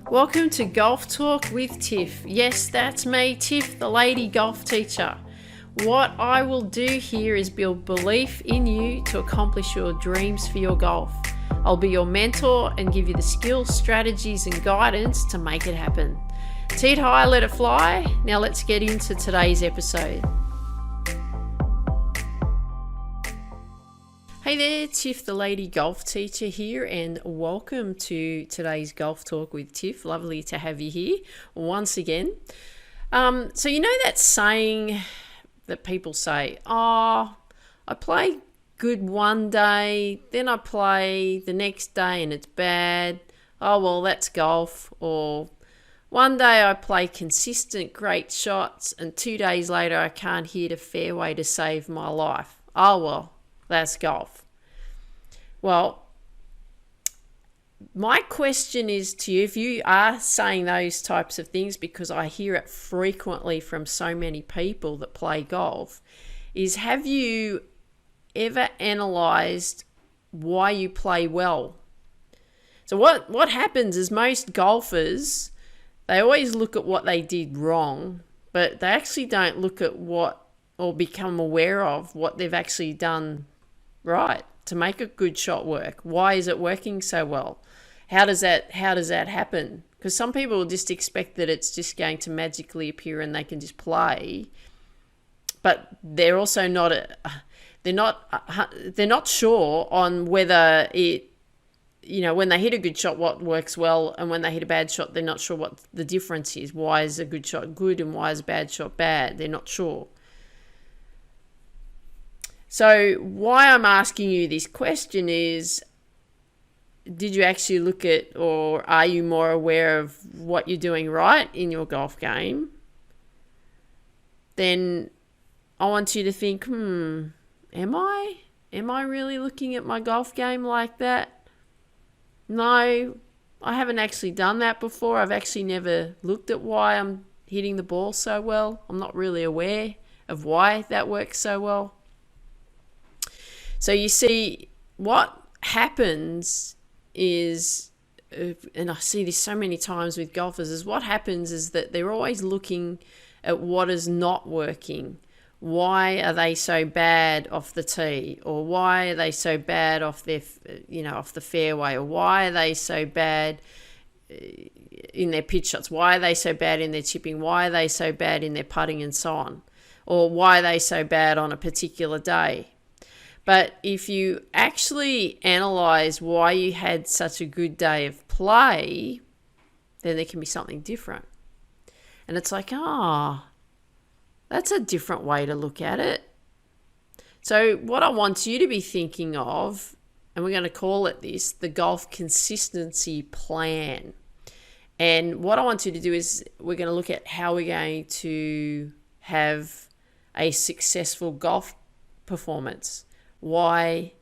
Welcome to Golf Talk with Tiff. Yes, that's me, Tiff, the lady golf teacher. What I will do here is build belief in you to accomplish your dreams for your golf. I'll be your mentor and give you the skills, strategies, and guidance to make it happen. Tee it high, let it fly. Now let's get into today's episode. Hey there, Tiff, the lady golf teacher here, and welcome to today's Golf Talk with Tiff. Lovely to have you here once again. So you know that saying that people say, I play good one day, then I play the next day and it's bad. Oh, well, that's golf. Or one day I play consistent, great shots, and 2 days later I can't hit a fairway to save my life. Oh, well, that's golf. Well, my question is to you, if you are saying those types of things, because I hear it frequently from so many people that play golf, is have you ever analysed why you play well? So what happens is most golfers, they always look at what they did wrong, but they actually don't look at what, or become aware of what they've actually done right to make a good shot work. Why is it working so well? How does that happen? Because some people just expect that it's just going to magically appear and they can just play, but they're also not they're not sure on whether it, when they hit a good shot, what works well, and when they hit a bad shot, they're not sure what the difference is. Why is a good shot good and why is a bad shot bad? They're not sure. So why I'm asking you this question is, did you actually look at, or are you more aware of what you're doing right in your golf game? Then I want you to think, am I really looking at my golf game like that? No, I haven't actually done that before. I've actually never looked at why I'm hitting the ball so well. I'm not really aware of why that works so well. So you see, what happens is, and I see this so many times with golfers, is what happens is that they're always looking at what is not working. Why are they so bad off the tee? Or why are they so bad off their, off the fairway? Or why are they so bad in their pitch shots? Why are they so bad in their chipping? Why are they so bad in their putting and so on? Or why are they so bad on a particular day? But if you actually analyze why you had such a good day of play, then there can be something different. And it's like, that's a different way to look at it. So what I want you to be thinking of, and we're going to call it this, the golf consistency plan. And what I want you to do is we're going to look at how we're going to have a successful golf performance. Why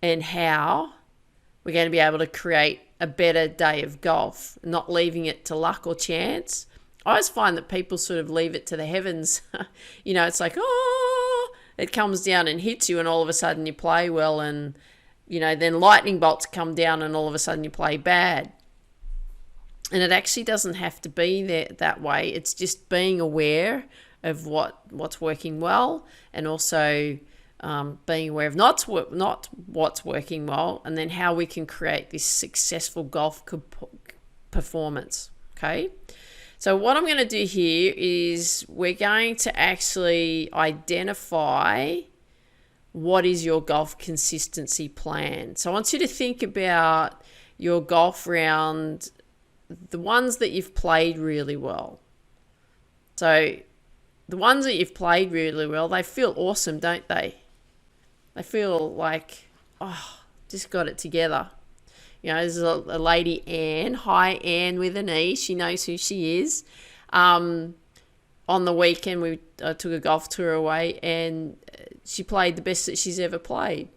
and how we're going to be able to create a better day of golf, not leaving it to luck or chance. I always find that people sort of leave it to the heavens. It's like, it comes down and hits you and all of a sudden you play well, and, then lightning bolts come down and all of a sudden you play bad. And it actually doesn't have to be that way. It's just being aware of what's working well, and also being aware of not what's working well, and then how we can create this successful golf performance. Okay, so what I'm going to do here is we're going to actually identify what is your golf consistency plan. So I want you to think about your golf round, the ones that you've played really well. So the ones that you've played really well, they feel awesome, don't they? They feel like, just got it together. There's a lady, Anne. Hi, Anne with an E. She knows who she is. On the weekend, I took a golf tour away, and she played the best that she's ever played.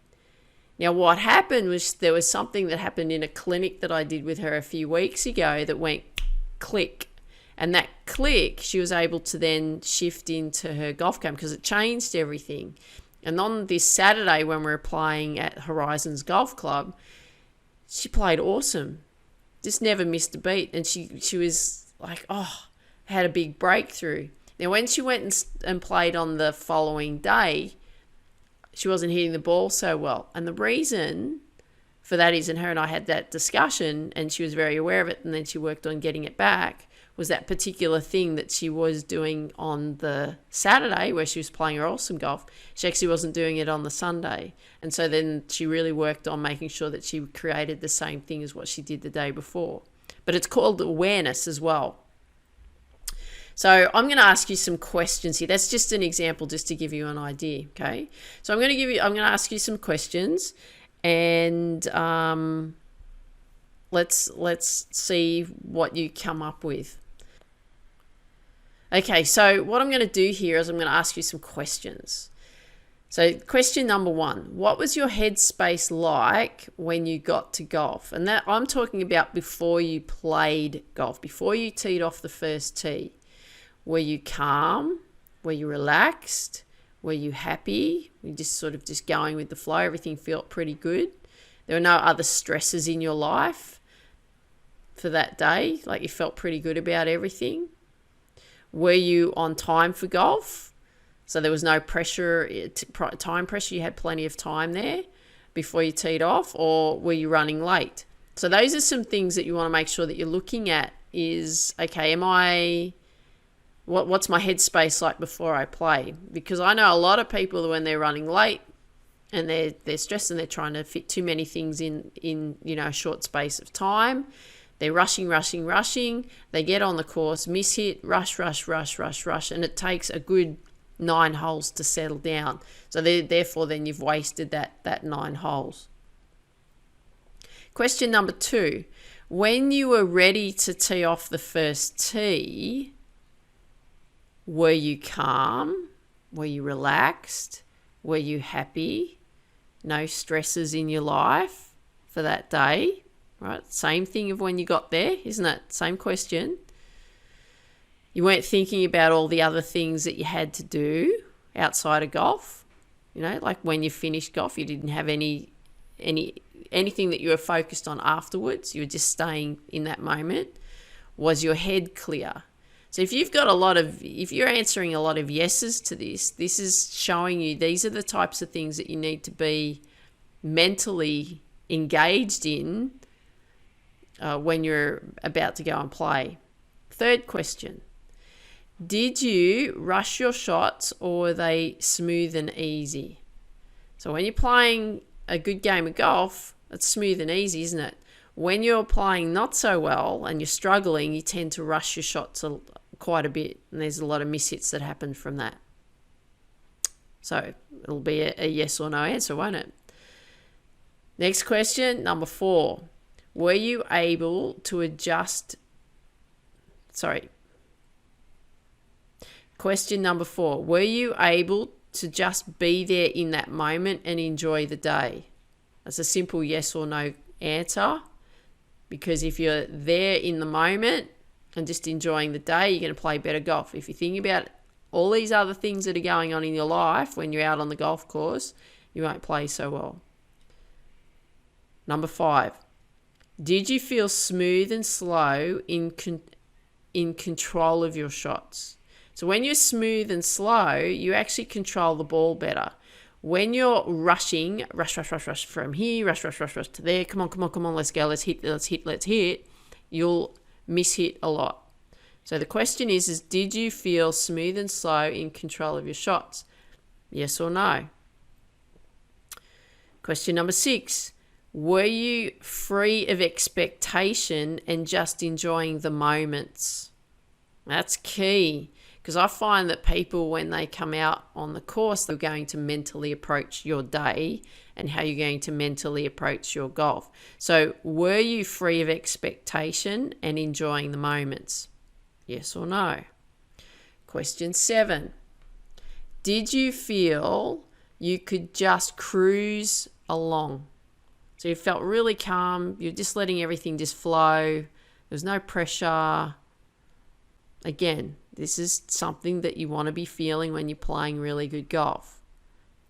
Now, what happened was there was something that happened in a clinic that I did with her a few weeks ago that went click. And that click, she was able to then shift into her golf game because it changed everything. And on this Saturday when we were playing at Horizons Golf Club, she played awesome. just never missed a beat. And she was like, oh, had a big breakthrough. Now, when she went and played on the following day, she wasn't hitting the ball so well. And the reason for that is, and her and I had that discussion, and she was very aware of it, and then she worked on getting it back, was that particular thing that she was doing on the Saturday where she was playing her awesome golf. She actually wasn't doing it on the Sunday. And so then she really worked on making sure that she created the same thing as what she did the day before. But it's called awareness as well. So I'm going to ask you some questions here. That's just an example, just to give you an idea, okay? So I'm going to ask you some questions, and let's see what you come up with. Okay, so what I'm going to do here is I'm going to ask you some questions. So question number 1, what was your headspace like when you got to golf? And that I'm talking about before you played golf, before you teed off the first tee. Were you calm? Were you relaxed? Were you happy? Were you just going with the flow? Everything felt pretty good. There were no other stresses in your life for that day. Like, you felt pretty good about everything. Were you on time for golf? So there was no pressure, time pressure. You had plenty of time there before you teed off, or were you running late? So those are some things that you want to make sure that you're looking at is, okay, what's my headspace like before I play? Because I know a lot of people, when they're running late and they're stressed and they're trying to fit too many things in a short space of time, they're rushing. They get on the course, miss hit, rush, and it takes a good 9 holes to settle down. So therefore, then you've wasted that 9 holes. Question number 2, when you were ready to tee off the first tee, were you calm? Were you relaxed? Were you happy? No stresses in your life for that day, right? Same thing of when you got there, isn't it? Same question. You weren't thinking about all the other things that you had to do outside of golf. Like when you finished golf, you didn't have anything that you were focused on afterwards. You were just staying in that moment. Was your head clear? So if you're answering a lot of yeses to this is showing you these are the types of things that you need to be mentally engaged in when you're about to go and play. 3rd question, did you rush your shots, or were they smooth and easy? So when you're playing a good game of golf, it's smooth and easy, isn't it? When you're playing not so well and you're struggling, you tend to rush your shots quite a bit, and there's a lot of mishits that happen from that. So it'll be a yes or no answer, won't it? Next question, number 4. Were you able to adjust... Question number 4. Were you able to just be there in that moment and enjoy the day? That's a simple yes or no answer, because if you're there in the moment and just enjoying the day, you're going to play better golf. If you think about all these other things that are going on in your life when you're out on the golf course, you won't play so well. Number 5. Did you feel smooth and slow in control of your shots? So when you're smooth and slow, you actually control the ball better. When you're rushing, rush from here, rush to there, come on, let's go, let's hit, you'll miss-hit a lot. So the question is did you feel smooth and slow in control of your shots? Yes or no? Question number 6. Were you free of expectation and just enjoying the moments? That's key, because I find that people, when they come out on the course, they're going to mentally approach your day and how you're going to mentally approach your golf. So were you free of expectation and enjoying the moments? Yes or no? Question 7. Did you feel you could just cruise along? So you felt really calm. You're just letting everything just flow. There's no pressure. Again, this is something that you want to be feeling when you're playing really good golf.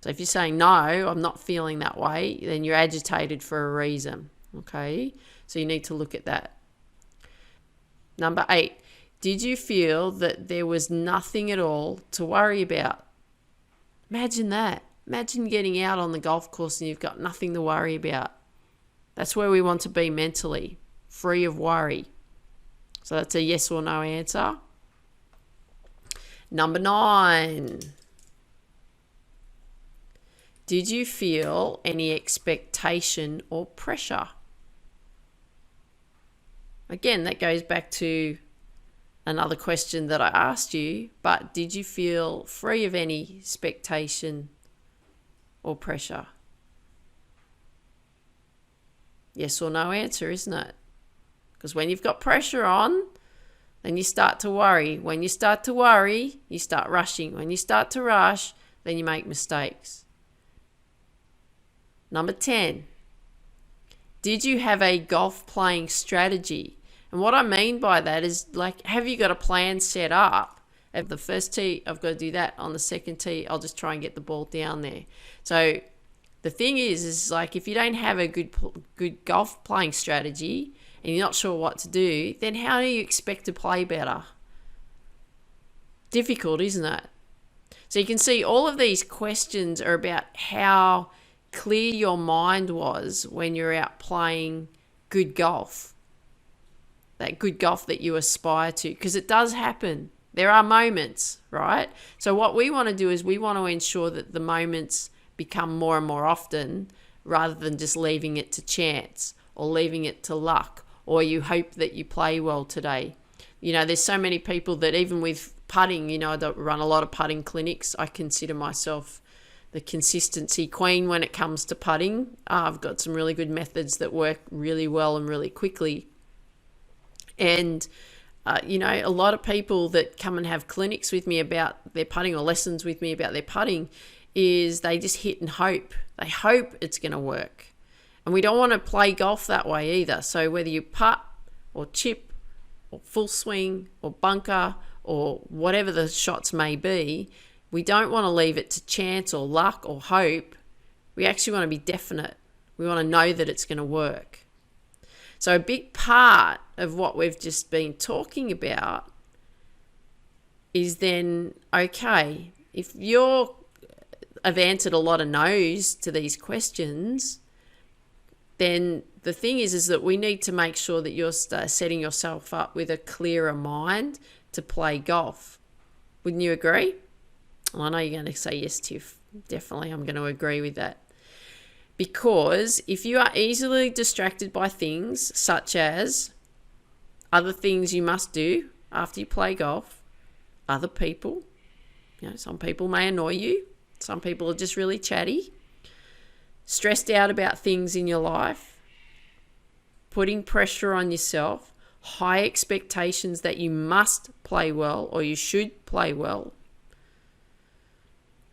So if you're saying, no, I'm not feeling that way, then you're agitated for a reason, okay? So you need to look at that. Number 8, did you feel that there was nothing at all to worry about? Imagine that. Imagine getting out on the golf course and you've got nothing to worry about. That's where we want to be mentally, free of worry. So that's a yes or no answer. Number 9. Did you feel any expectation or pressure? Again, that goes back to another question that I asked you, but did you feel free of any expectation or pressure? Yes or no answer, isn't it? Because when you've got pressure on, then you start to worry. When you start to worry, you start rushing. When you start to rush, then you make mistakes. Number 10, did you have a golf playing strategy? And what I mean by that is, like, have you got a plan set up? At the first tee, I've got to do that. On the second tee, I'll just try and get the ball down there. So the thing is like, if you don't have a good golf playing strategy and you're not sure what to do, then how do you expect to play better? Difficult, isn't it? So you can see all of these questions are about how clear your mind was when you're out playing good golf. That good golf that you aspire to, because it does happen. There are moments, right? So what we want to do is we want to ensure that the moments become more and more often, rather than just leaving it to chance or leaving it to luck, or you hope that you play well today. You know, there's so many people that even with putting, you know, I don't run a lot of putting clinics. I consider myself the consistency queen when it comes to putting. I've got some really good methods that work really well and really quickly. And, you know, a lot of people that come and have clinics with me about their putting, or lessons with me about their putting, is they just hit and hope. They hope it's going to work. And we don't want to play golf that way either. So whether you putt or chip or full swing or bunker or whatever the shots may be, we don't want to leave it to chance or luck or hope. We actually want to be definite. We want to know that it's going to work. So a big part of what we've just been talking about is then, okay, if I've answered a lot of no's to these questions, then the thing is that we need to make sure that you're setting yourself up with a clearer mind to play golf. Wouldn't you agree? Well, I know you're going to say yes, Tiff. Definitely, I'm going to agree with that. Because if you are easily distracted by things such as other things you must do after you play golf, other people, you know, some people may annoy you, some people are just really chatty, stressed out about things in your life, putting pressure on yourself, high expectations that you must play well or you should play well,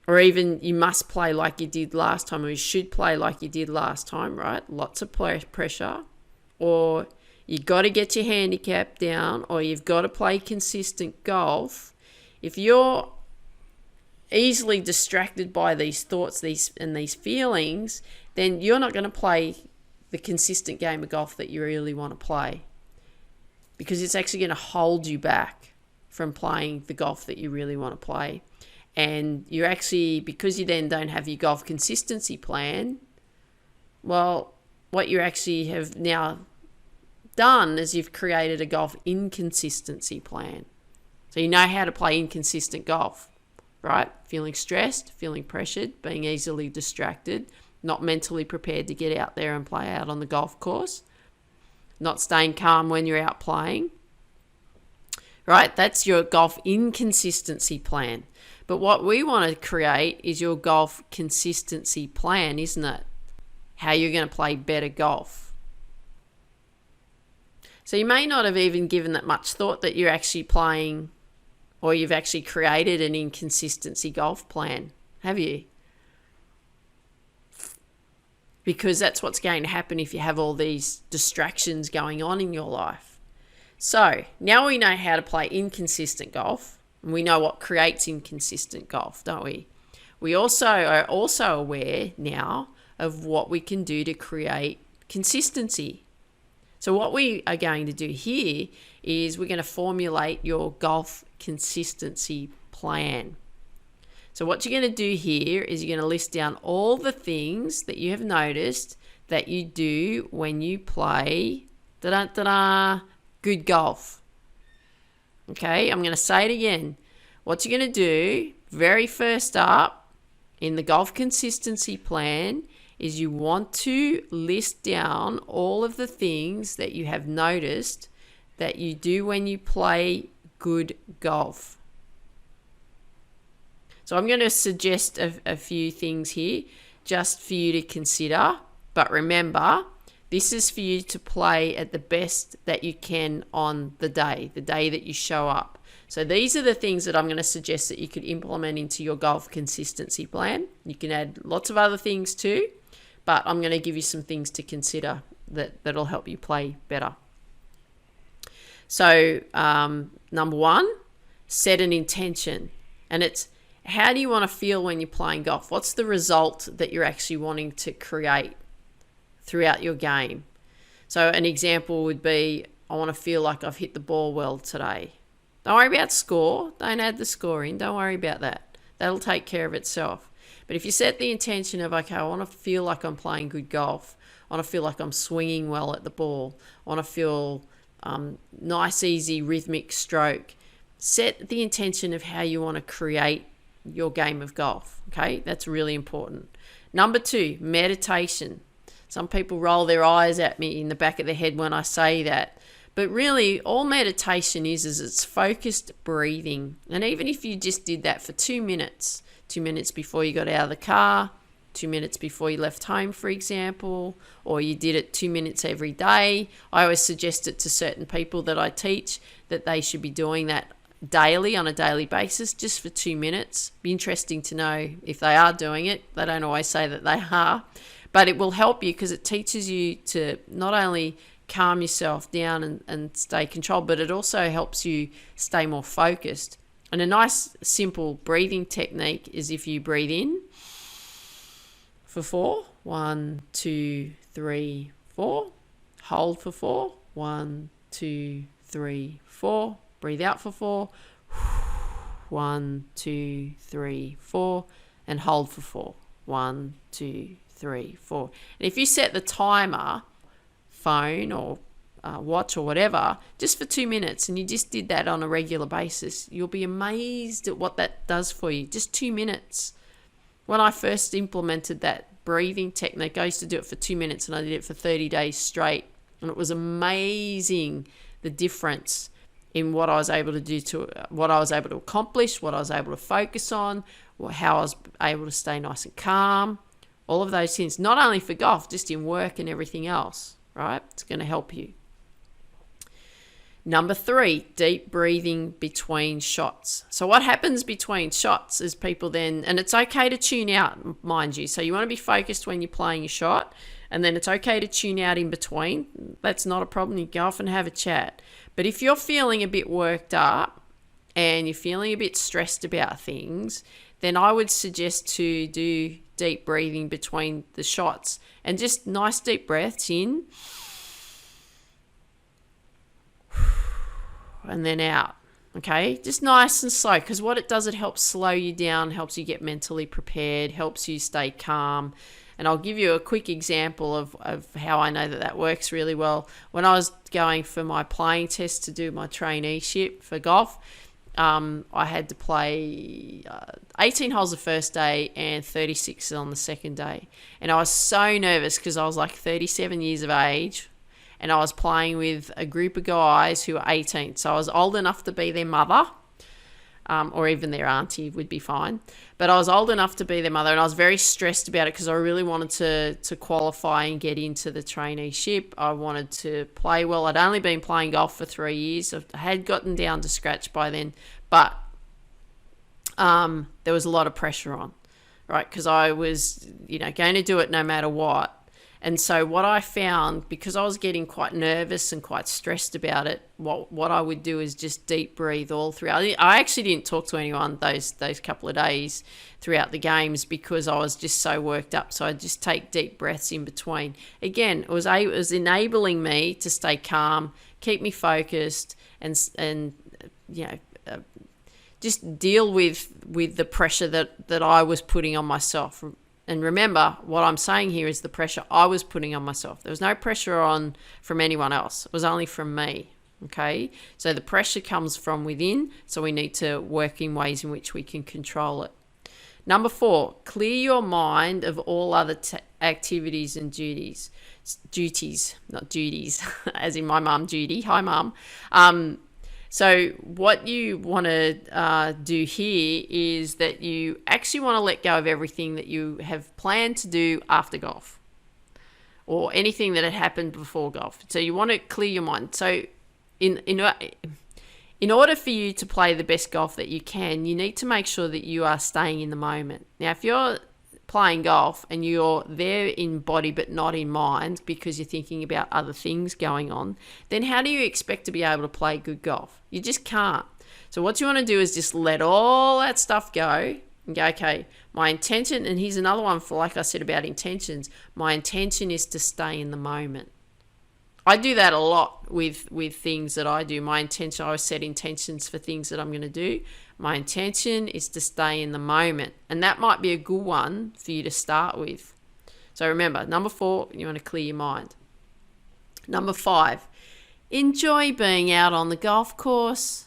or even you must play like you did last time, or you should play like you did last time, right? Lots of pressure. Or you got to get your handicap down, or you've got to play consistent golf. If you're easily distracted by these thoughts, these feelings, then you're not going to play the consistent game of golf that you really want to play, because it's actually going to hold you back from playing the golf that you really want to play. And you're actually, because you then don't have your golf consistency plan, well, what you actually have now done is you've created a golf inconsistency plan. So you know how to play inconsistent golf, right? Feeling stressed, feeling pressured, being easily distracted, not mentally prepared to get out there and play out on the golf course, not staying calm when you're out playing, right? That's your golf inconsistency plan. But what we want to create is your golf consistency plan, isn't it? How you're going to play better golf. So you may not have even given that much thought that you're actually playing, or you've actually created an inconsistency golf plan, have you? Because that's what's going to happen if you have all these distractions going on in your life. So now we know how to play inconsistent golf. And we know what creates inconsistent golf, don't we? We also are aware now of what we can do to create consistency. So what we are going to do here is we're going to formulate your golf consistency plan. So what you're going to do here is you're going to list down all the things that you have noticed that you do when you play good golf. Okay, I'm going to say it again. What you're going to do, very first up in the golf consistency plan, is you want to list down all of the things that you have noticed that you do when you play good golf. So I'm going to suggest a few things here just for you to consider. But remember, this is for you to play at the best that you can on the day that you show up. So these are the things that I'm going to suggest that you could implement into your golf consistency plan. You can add lots of other things too, but I'm going to give you some things to consider that'll help you play better. So number one, set an intention. And it's, how do you want to feel when you're playing golf? What's the result that you're actually wanting to create throughout your game? So an example would be, I want to feel like I've hit the ball well today. Don't worry about score. Don't add the score in. Don't worry about that. That'll take care of itself. But if you set the intention of, okay, I want to feel like I'm playing good golf. I want to feel like I'm swinging well at the ball. I want to feel nice, easy, rhythmic stroke. Set the intention of how you want to create your game of golf. Okay, that's really important. Number two, meditation. Some people roll their eyes at me in the back of their head when I say that. But really, all meditation is it's focused breathing. And even if you just did that for 2 minutes, 2 minutes before you got out of the car, 2 minutes before you left home, for example, or you did it 2 minutes every day, I always suggest it to certain people that I teach that they should be doing that daily, on a daily basis, just for 2 minutes. Be interesting to know if they are doing it. They don't always say that they are, but it will help you because it teaches you to not only calm yourself down and stay controlled, but it also helps you stay more focused. And a nice simple breathing technique is if you breathe in for 4, 1, 2, 3, 4, hold for 4, 1, 2, 3, 4, breathe out for 4, 1, 2, 3, 4, and hold for 4, 1, 2, 3, 4. And if you set the timer, phone or watch or whatever, just for 2 minutes, and you just did that on a regular basis, you'll be amazed at what that does for you. Just 2 minutes. When I first implemented that breathing technique, I used to do it for 2 minutes and I did it for 30 days straight. And it was amazing the difference in what I was able to do, to what I was able to accomplish, what I was able to focus on, how I was able to stay nice and calm, all of those things, not only for golf, just in work and everything else, right? It's going to help you. Number 3, deep breathing between shots. So what happens between shots is people then, and it's okay to tune out, mind you. So you want to be focused when you're playing your shot, and then it's okay to tune out in between. That's not a problem. You go off and have a chat. But if you're feeling a bit worked up and you're feeling a bit stressed about things, then I would suggest to do deep breathing between the shots and just nice deep breaths in and then out. Okay, just nice and slow, because what it does, it helps slow you down, helps you get mentally prepared, helps you stay calm. And I'll give you a quick example of how I know that works really well. When I was going for my playing test to do my traineeship for golf, I had to play 18 holes the first day and 36 on the second day. And I was so nervous because I was like 37 years of age and I was playing with a group of guys who were 18. So I was old enough to be their mother, or even their auntie would be fine. But I was old enough to be their mother, and I was very stressed about it because I really wanted to qualify and get into the traineeship. I wanted to play well. I'd only been playing golf for 3 years. I had gotten down to scratch by then, but there was a lot of pressure on, right? Because I was, going to do it no matter what. And so what I found, because I was getting quite nervous and quite stressed about it, what I would do is just deep breathe all throughout. I actually didn't talk to anyone those couple of days throughout the games because I was just so worked up. So I'd just take deep breaths in between. Again, it was enabling me to stay calm, keep me focused, and just deal with the pressure that I was putting on myself. And remember, what I'm saying here is the pressure I was putting on myself. There was no pressure on from anyone else. It was only from me, okay? So the pressure comes from within, so we need to work in ways in which we can control it. Number 4, clear your mind of all other activities and duties, not duties, as in my mum, Judy. Hi, Mum. So what you want to do here is that you actually want to let go of everything that you have planned to do after golf or anything that had happened before golf. So you want to clear your mind. So in order for you to play the best golf that you can, you need to make sure that you are staying in the moment. Now, if you're playing golf and you're there in body but not in mind because you're thinking about other things going on, then how do you expect to be able to play good golf? You just can't. So what you want to do is just let all that stuff go and go, okay, my intention, and here's another one for, like I said about intentions, my intention is to stay in the moment. I do that a lot with things that I do. My intention, I always set intentions for things that I'm going to do. My intention is to stay in the moment. And that might be a good one for you to start with. So remember, number 4, you want to clear your mind. Number 5, enjoy being out on the golf course.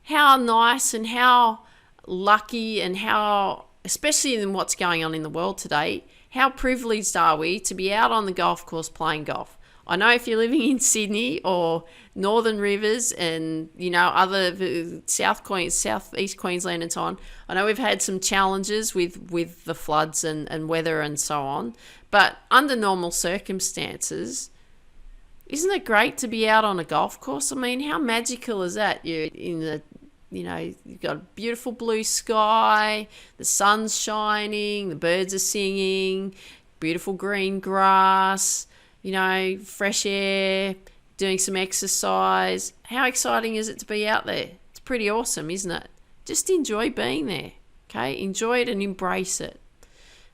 How nice and how lucky and how, especially in what's going on in the world today, how privileged are we to be out on the golf course playing golf? I know if you're living in Sydney or Northern Rivers and, other southeast Queensland and so on, I know we've had some challenges with the floods and weather and so on. But under normal circumstances, isn't it great to be out on a golf course? I mean, how magical is that? You're in you've got a beautiful blue sky, the sun's shining, the birds are singing, beautiful green grass, fresh air, doing some exercise. How exciting is it to be out there? It's pretty awesome, isn't it? Just enjoy being there, okay? Enjoy it and embrace it.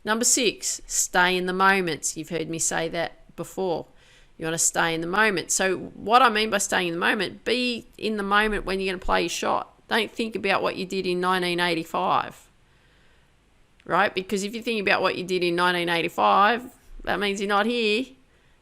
Number 6, stay in the moments. You've heard me say that before. You want to stay in the moment. So what I mean by staying in the moment, be in the moment when you're going to play your shot. Don't think about what you did in 1985, right? Because if you think about what you did in 1985, that means you're not here.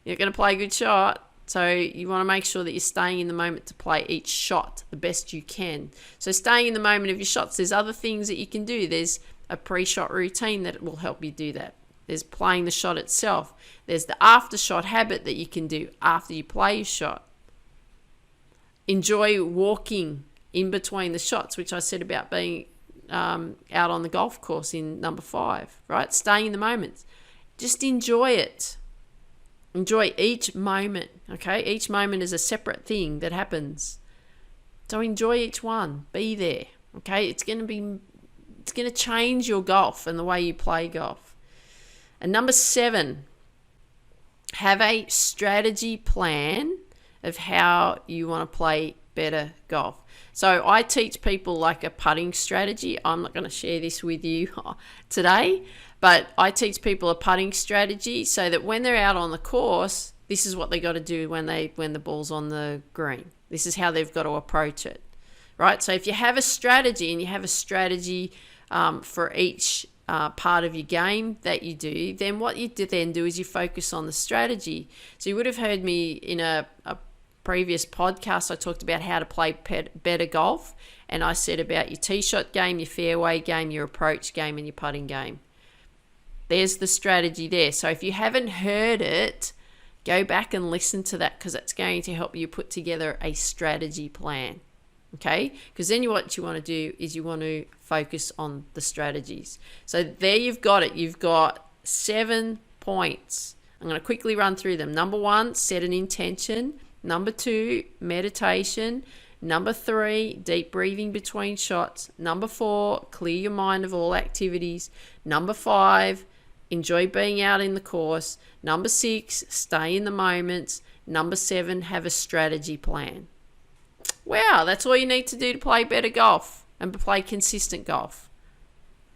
You're going to play a good shot. So you want to make sure that you're staying in the moment to play each shot the best you can. So staying in the moment of your shots, there's other things that you can do. There's a pre-shot routine that will help you do that. There's playing the shot itself. There's the after-shot habit that you can do after you play your shot. Enjoy walking in between the shots, which I said about being out on the golf course in number 5, right? Staying in the moment. Just enjoy it. Enjoy each moment, okay? Each moment is a separate thing that happens. So enjoy each one. Be there, okay? It's going to change your golf and the way you play golf. And number 7, have a strategy plan of how you want to play better golf. So I teach people like a putting strategy. I'm not going to share this with you today, but I teach people a putting strategy so that when they're out on the course, this is what they got to do when the ball's on the green. This is how they've got to approach it, right? So if you have a strategy and you have a strategy for each part of your game that you do, then what you then do is you focus on the strategy. So you would have heard me in a previous podcast, I talked about how to play better golf, and I said about your tee shot game, your fairway game, your approach game, and your putting game. There's the strategy there. So if you haven't heard it, go back and listen to that, because it's going to help you put together a strategy plan. Okay? Because then what you want to do is you want to focus on the strategies. So there you've got it. You've got 7 points. I'm going to quickly run through them. Number 1, set an intention. Number 2, meditation. Number 3, deep breathing between shots. Number 4, clear your mind of all activities. Number 5, enjoy being out in the course. Number 6, stay in the moments. Number 7, have a strategy plan. Wow, that's all you need to do to play better golf and play consistent golf.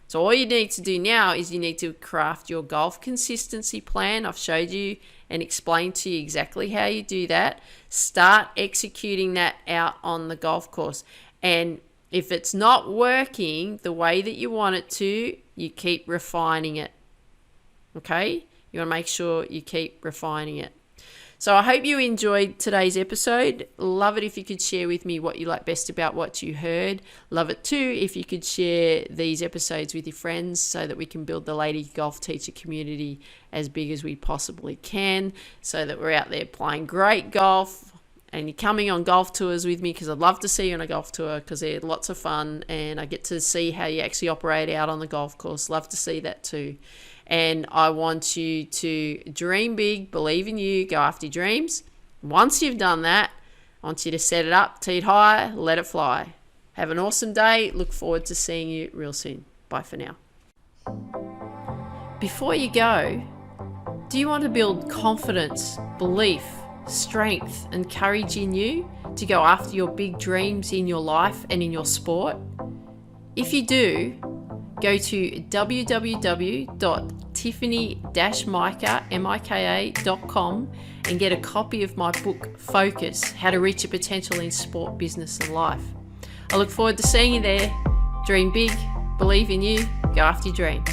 So all you need to do now is you need to craft your golf consistency plan. I've showed you and explained to you exactly how you do that. Start executing that out on the golf course. And if it's not working the way that you want it to, you keep refining it. Okay? You want to make sure you keep refining it. So I hope you enjoyed today's episode. Love it if you could share with me what you like best about what you heard. Love it too if you could share these episodes with your friends so that we can build the lady golf teacher community as big as we possibly can, so that we're out there playing great golf and you're coming on golf tours with me, because I'd love to see you on a golf tour because they're lots of fun and I get to see how you actually operate out on the golf course. Love to see that too. And I want you to dream big, believe in you, go after your dreams. Once you've done that, I want you to set it up, tee it high, let it fly. Have an awesome day. Look forward to seeing you real soon. Bye for now. Before you go, do you want to build confidence, belief, strength, and courage in you to go after your big dreams in your life and in your sport? If you do, go to www.tiffany-mika.com and get a copy of my book, Focus, How to Reach Your Potential in Sport, Business and Life. I look forward to seeing you there. Dream big, believe in you, go after your dreams.